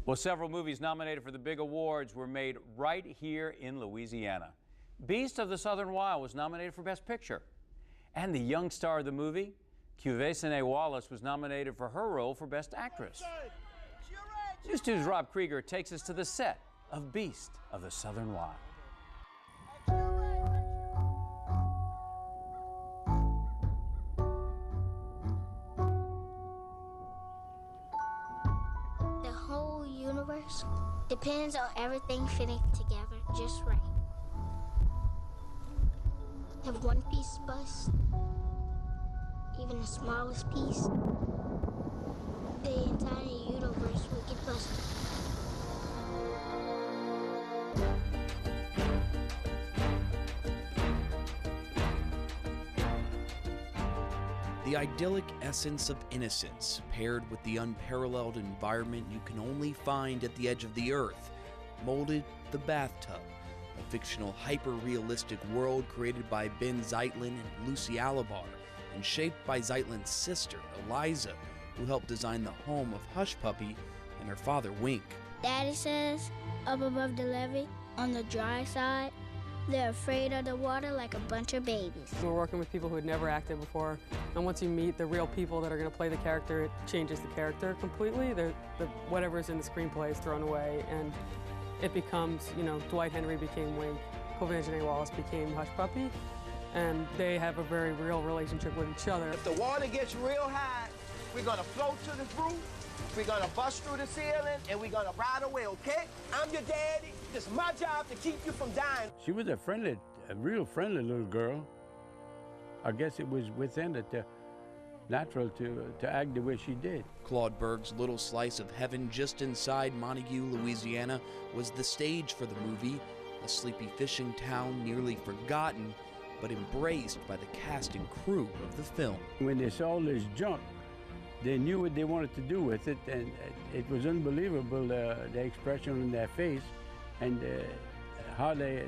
Well, several movies nominated for the big awards were made right here in Louisiana. Beast of the Southern Wild was nominated for Best Picture. And the young star of the movie, Kuvesine Wallace, was nominated for her role for Best Actress. News 2's Rob Krieger takes us to the set of Beast of the Southern Wild. The whole universe depends on everything fitting together just right. If one piece busts, even the smallest piece, the entire universe will get busted. The idyllic essence of innocence, paired with the unparalleled environment you can only find at the edge of the earth, molded The Bathtub, a fictional hyper-realistic world created by Ben Zeitlin and Lucy Alibar, and shaped by Zeitlin's sister, Eliza, who helped design the home of Hush Puppy and her father, Wink. Daddy says, up above the levee, on the dry side, they're afraid of the water like a bunch of babies. We're working with people who had never acted before, and once you meet the real people that are going to play the character, it changes the character completely. Whatever's in the screenplay is thrown away, and it becomes, Dwight Henry became Wink, Kuvesine Wallace became Hush Puppy, and they have a very real relationship with each other. If the water gets real high, we're going to float to the roof, we're going to bust through the ceiling, and we're going to ride away, okay? I'm your daddy. It's my job to keep you from dying. She was a real friendly little girl. I guess it was within it natural to act the way she did. Claude Berg's little slice of heaven just inside Montague, Louisiana, was the stage for the movie, a sleepy fishing town nearly forgotten, but embraced by the cast and crew of the film. When they saw this junk, they knew what they wanted to do with it, and it was unbelievable, the expression on their face, and how they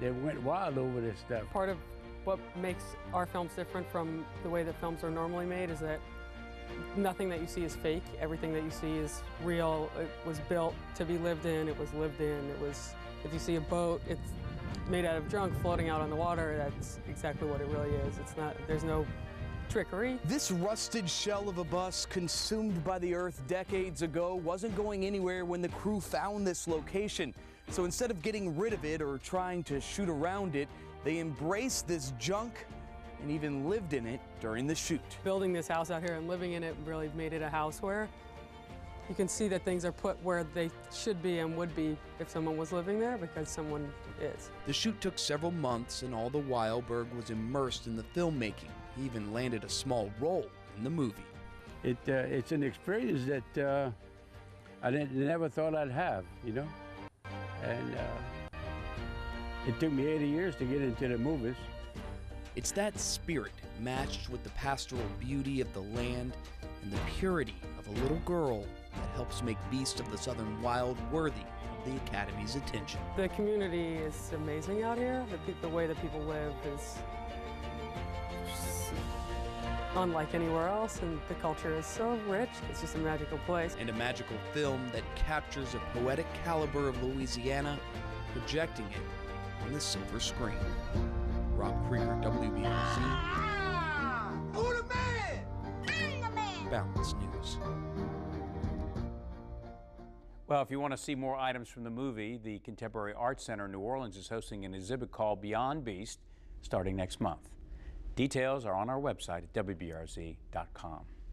went wild over this stuff. Part of what makes our films different from the way that films are normally made is that nothing that you see is fake. Everything that you see is real. It was built to be lived in. It was lived in. If you see a boat, it's made out of junk floating out on the water. That's exactly what it really is. There's no trickery. This rusted shell of a bus, consumed by the earth decades ago, wasn't going anywhere when the crew found this location. So instead of getting rid of it or trying to shoot around it, they embraced this junk and even lived in it during the shoot. Building this house out here and living in it really made it a house where you can see that things are put where they should be and would be if someone was living there, because someone is. The shoot took several months, and all the while Berg was immersed in the filmmaking. He even landed a small role in the movie. It's an experience that I never thought I'd have, and it took me 80 years to get into the movies. It's that spirit matched with the pastoral beauty of the land and the purity of a little girl that helps make Beast of the Southern Wild worthy of the Academy's attention. The community is amazing out here. The way that people live is unlike anywhere else, and the culture is so rich. It's just a magical place. And a magical film that captures a poetic caliber of Louisiana, projecting it on the silver screen. Rob Krieger, WBRZ. Who the man? I'm the man. Balance News. Well, if you want to see more items from the movie, the Contemporary Arts Center in New Orleans is hosting an exhibit called Beyond Beast starting next month. Details are on our website at WBRZ.com.